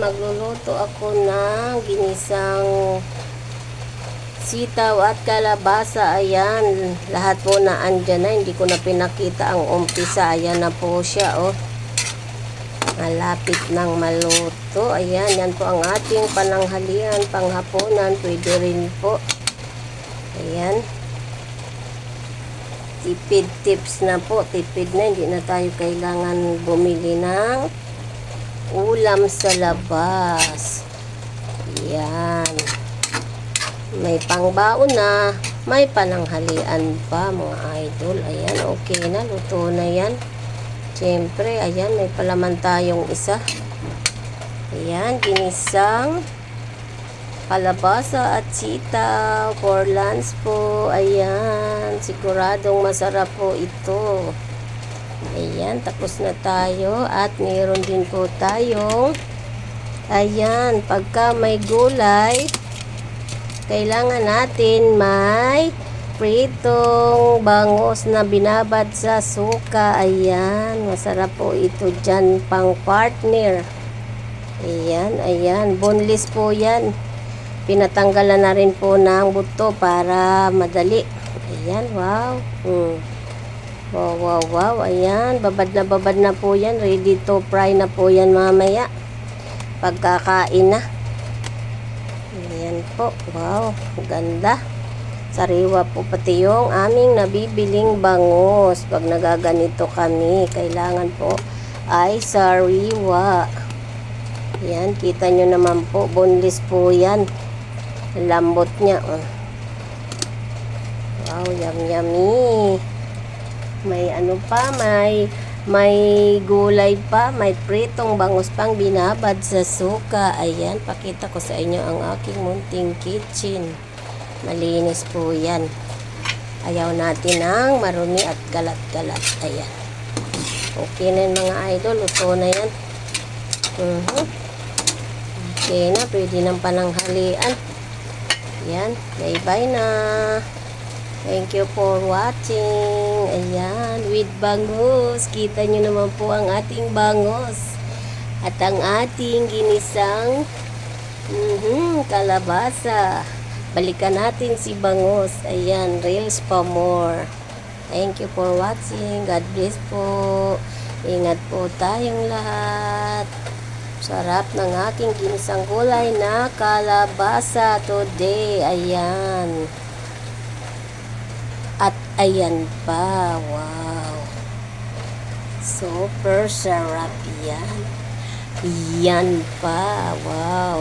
magluluto ako ng ginisang sitaw at kalabasa. Ayan, lahat po na andyan na, hindi ko na pinakita ang umpisa. Ayan na po siya, oh. Malapit nang maluto. Ayan, yan po ang ating pananghalian, panghapunan, pwede rin po. Ayan. Tipid tips na po, tipid na, hindi na tayo kailangan bumili ng ulam sa labas. Ayan. May pangbaon na, may pananghalian pa mga idol. Ayan, okay na, luto na yan. Siyempre, ayan, may palaman tayong isa. Ayan, ginisang kalabasa at sitaw for lunch po. Ayan, siguradong masarap po ito. Ayan, tapos na tayo. At mayroon din po tayong, ayan, pagka may gulay, kailangan natin may pritong bangus na binabad sa suka. Ayan, masarap po ito dyan pang partner. Ayan, ayan, boneless po yan. Pinatanggalan na rin po ng buto para madali. Ayan, wow. Wow, wow, wow. Ayan, babad na po yan. Ready to fry na po yan mamaya. Pagkakain na. Ayan po, wow, ganda. Sariwa po pati yung aming nabibiling bangus. Pag nagaganito kami, kailangan po ay sariwa. Yan, kita nyo naman po, boneless po yan. Lambot niya. Wow, yummy. May ano pa, may gulay pa, may pritong bangus pang binabad sa suka. Ayan, pakita ko sa inyo ang aking munting kitchen. Malinis po yan. Ayaw natin ng marumi at galat-galat. Ayan. Okay na mga idol. Luto na yan. Okay na. Pwede ng pananghalian. Ayan. Bye-bye na. Thank you for watching. Ayan. With bangus. Kita nyo naman po ang ating bangus. At ang ating ginisang kalabasa. Balikan natin si bangus. Ayan, reels pa more. Thank you for watching. God bless po. Ingat po tayong lahat. Sarap ng aking ginisang gulay na kalabasa today. Ayan. At ayan pa. Wow. Super sarap yan. Yan pa. Wow.